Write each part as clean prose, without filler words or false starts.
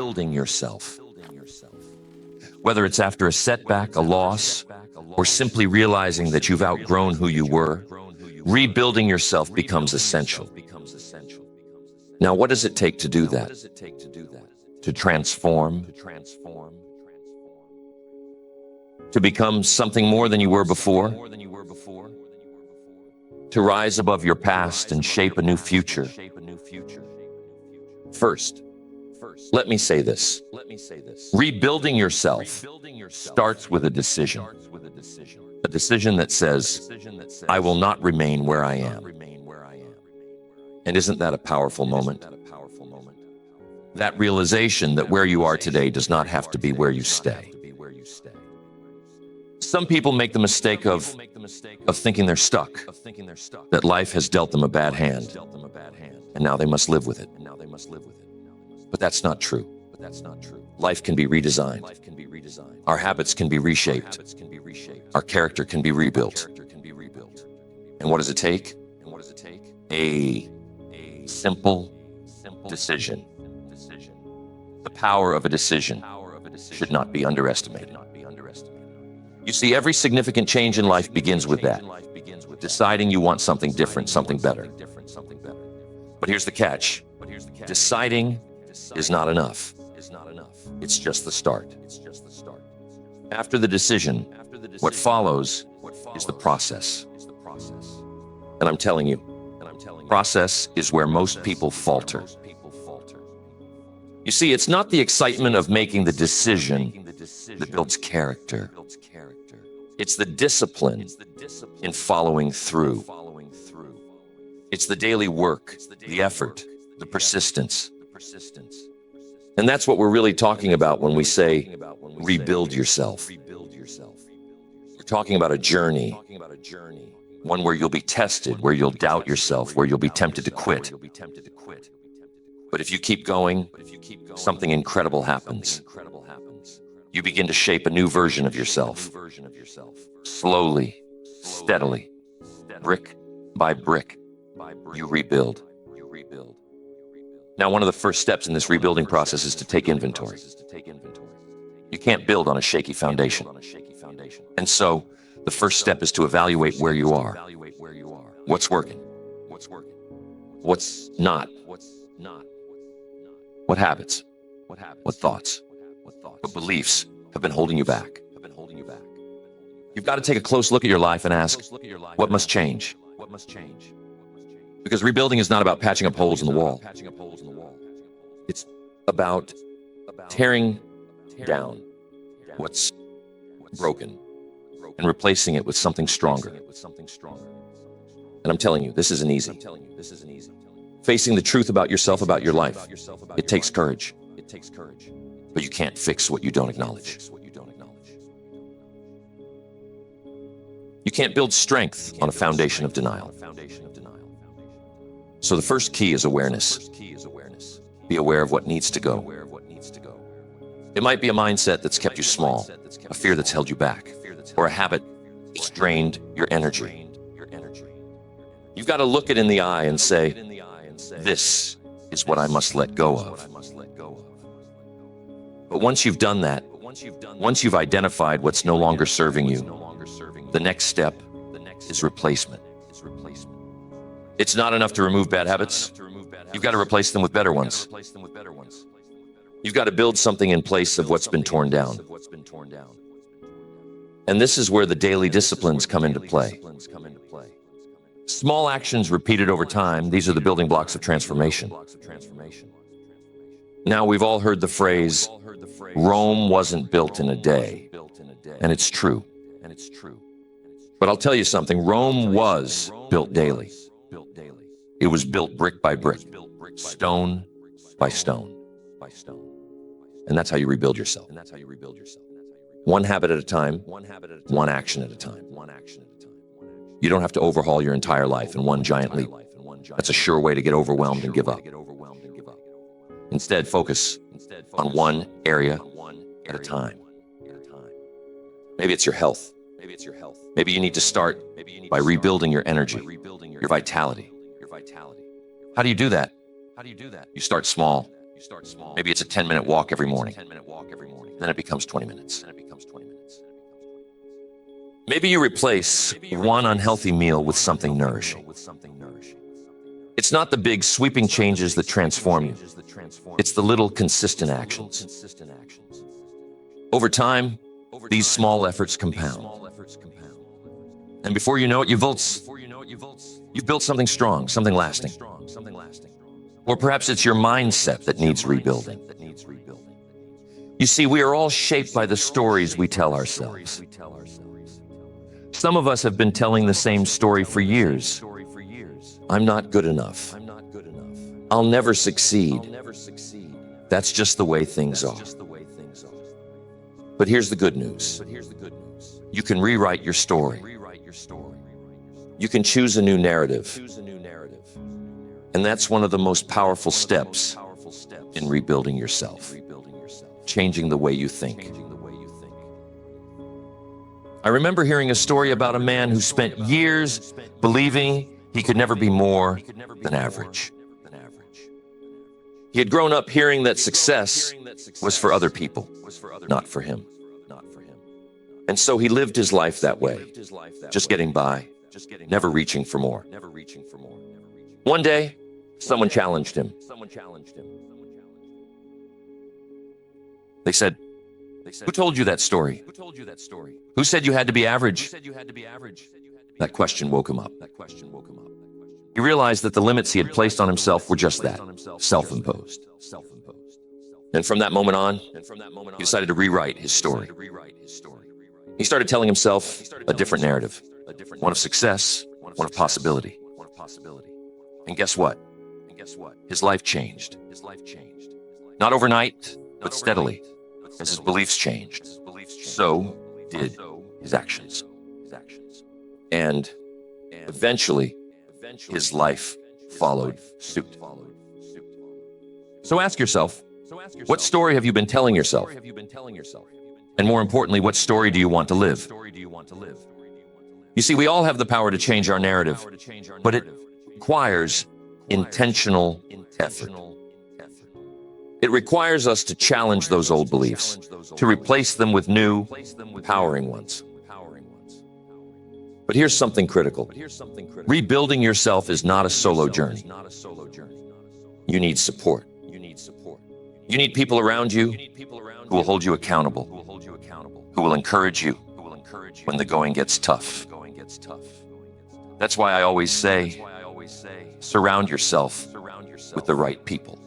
rebuilding yourself. Whether it's after a setback, a loss, or simply realizing that you've outgrown who you were, rebuilding yourself becomes essential. Now, what does it take to do that? To transform? To become something more than you were before? To rise above your past and shape a new future? First, let me say this. Rebuilding yourself starts with a decision. A decision that says, I will not remain where I am. And isn't that a powerful moment? That realization that where you are today does not have to be where you stay. Some people make the mistake of thinking they're stuck, that life has dealt them a bad hand, and now they must live with it. But that's not true. Life can be redesigned. Our habits can be reshaped. Our character can be rebuilt. And what does it take? A simple decision. The power of a decision should not be underestimated. You see, every significant change in life begins with that. Deciding you want something different, something better. But here's the catch. Deciding is not enough. It's just the start. After the decision, what follows is the process. And I'm telling you, process is where most people falter. You see, it's not the excitement of making the decision that builds character. It's the discipline in following through. It's the daily work, the effort, the persistence. And that's what we're really talking about when we say rebuild yourself. We're talking about a journey, one where you'll be tested, where you'll doubt yourself, where you'll be tempted to quit. But if you keep going, something incredible happens. You begin to shape a new version of yourself. Slowly, steadily, brick by brick, you rebuild. Now, one of the first steps in this rebuilding process is to take inventory. You can't build on a shaky foundation. And so, the first step is to evaluate where you are. What's working? What's not? What habits? What thoughts? What beliefs have been holding you back? You've got to take a close look at your life and ask, what must change? Because rebuilding is not about patching up holes in the wall. It's about tearing down what's broken and replacing it with something stronger. And I'm telling you, this isn't easy. Facing the truth about yourself, about your life, it takes courage. But you can't fix what you don't acknowledge. You can't build strength on a foundation of denial. So the first key is awareness. Be aware of what needs to go. It might be a mindset that's kept you small, a fear that's held you back, or a habit that's drained your energy. You've got to look it in the eye and say, this is what I must let go of. But once you've done that, once you've identified what's no longer serving you, the next step is replacement. It's not enough to remove bad habits. You've got to replace them with better ones. You've got to build something in place of what's been torn down. And this is where the daily disciplines come into play. Small actions repeated over time, these are the building blocks of transformation. Now, we've all heard the phrase, Rome wasn't built in a day. And it's true. But I'll tell you something, Rome was built daily. It was built brick by brick, stone by stone. And that's how you rebuild yourself. One habit at a time, one action at a time. You don't have to overhaul your entire life in one giant leap. That's a sure way to get overwhelmed and give up. Instead, focus on one area at a time. Maybe it's your health. Maybe you need to start by rebuilding your energy, your vitality. How do you do that? You start small. Maybe it's a 10-minute walk every morning. Then it becomes 20 minutes. Maybe you replace one unhealthy meal with something nourishing. It's not the big sweeping changes that transform you. It's the little consistent actions. Over time, these small efforts compound. And before you know it, you've built something strong, something lasting. Or perhaps it's your mindset that needs rebuilding. You see, we are all shaped by the stories we tell ourselves. Some of us have been telling the same story for years. I'm not good enough. I'll never succeed. That's just the way things are. But here's the good news. You can rewrite your story. You can choose a new narrative. And that's one of the most powerful steps in rebuilding yourself, changing the way you think. I remember hearing a story about a man who spent years believing he could never be more than average. He had grown up hearing that success was for other people, not for him. And so he lived his life that way, just getting by, never reaching for more. One day, someone challenged him. They said, "Who told you that story? Who said you had to be average?" That question woke him up. He realized that the limits he had placed on himself were just that, self-imposed. And from that moment on, he decided to rewrite his story. He started telling himself a different narrative, one of success, one of possibility. And guess what? His life changed. Not overnight, but steadily. As his beliefs changed, so did his actions. And eventually, his life followed suit. So ask yourself, what story have you been telling yourself? And more importantly, what story do you want to live? You see, we all have the power to change our narrative, but it requires intentional effort. It requires us to challenge those old beliefs, to replace them with new, empowering ones. But here's something critical. Rebuilding yourself is not a solo journey. You need support. You need people around you who will hold you accountable, who will encourage you when the going gets tough. That's why I always say, surround yourself with the right people.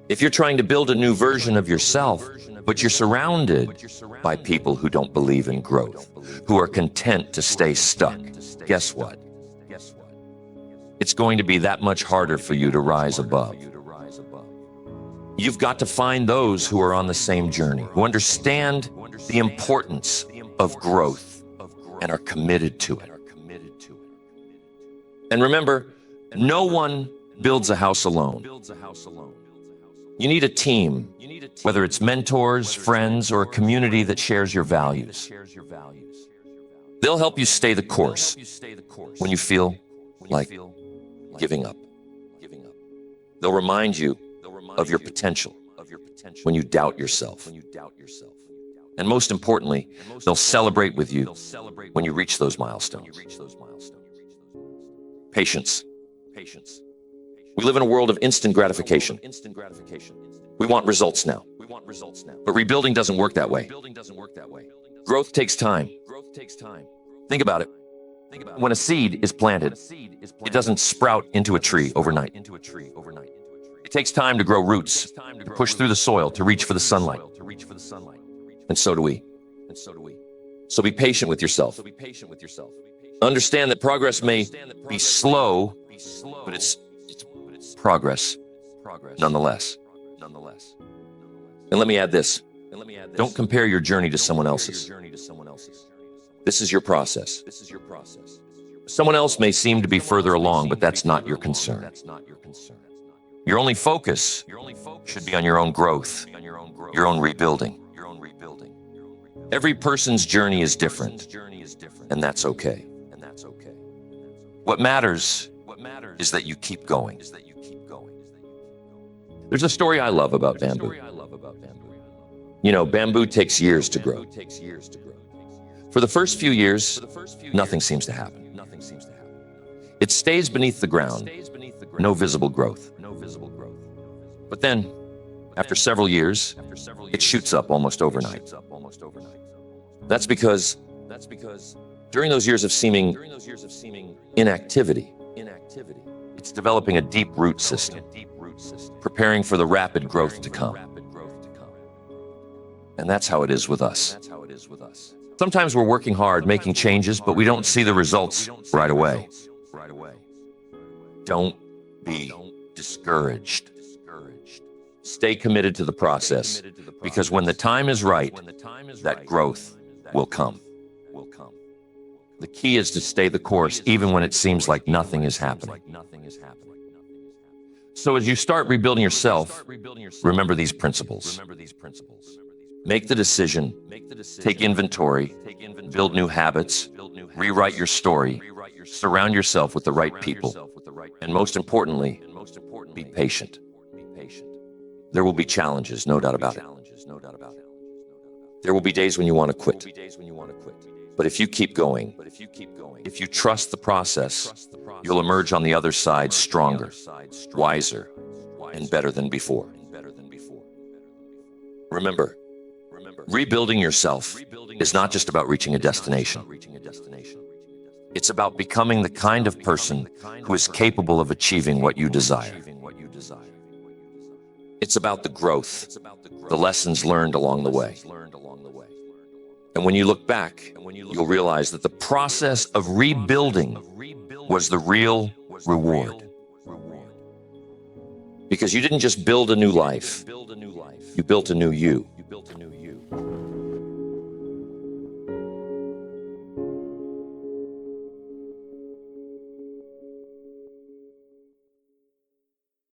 If you're trying to build a new version of yourself, but you're surrounded by people who don't believe in growth, who are content to stay stuck, guess what? It's going to be that much harder for you to rise above. You've got to find those who are on the same journey, who understand the importance of growth and are committed to it. And remember, no one builds a house alone. You need a team, whether it's mentors, friends, or a community that shares your values. They'll help you stay the course when you feel like giving up. They'll remind you of your potential when you doubt yourself. And most importantly, they'll celebrate with you when you reach those milestones. Patience. We live in a world of instant gratification. We want results now. But rebuilding doesn't work that way. Growth takes time. Think about it. When a seed is planted, it doesn't sprout into a tree overnight. It takes time to grow roots, to push through the soil, to reach for the sunlight. And so do we. So be patient with yourself. Understand that progress may be slow, but it's progress nonetheless. And let me add this. Don't compare your journey to someone else's. This is your process. Someone else may seem to be further along, but that's not your concern. Your only focus should be on your own growth, your own rebuilding. Every person's journey is different, and that's okay. What matters is that you keep going. There's a story I love about bamboo. You know, bamboo takes years to grow. For the first few years, nothing seems to happen. It stays beneath the ground, no visible growth. But then, after several years, it shoots up almost overnight. That's because during those years of seeming inactivity, it's developing a deep root system, preparing for the rapid growth to come. And that's how it is with us. Sometimes we're working hard, making changes, but we don't see the results right away. Don't be discouraged. Stay committed to the process, because when the time is right, that growth will come. The key is to stay the course even when it seems like nothing is happening. So as you start rebuilding yourself, remember these principles. Make the decision, take inventory, build new habits, rewrite your story, surround yourself with the right people, and most importantly, be patient. There will be challenges, no doubt about it. There will be days when you want to quit. But if you keep going, if you trust the process, you'll emerge on the other side stronger, wiser, and better than before. Remember, rebuilding yourself is not just about reaching a destination. It's about becoming the kind of person who is capable of achieving what you desire. It's about the growth, the lessons learned along the way. And when you look back, you'll realize that the process of rebuilding was the real reward. Because you didn't just build a new life, you built a new you.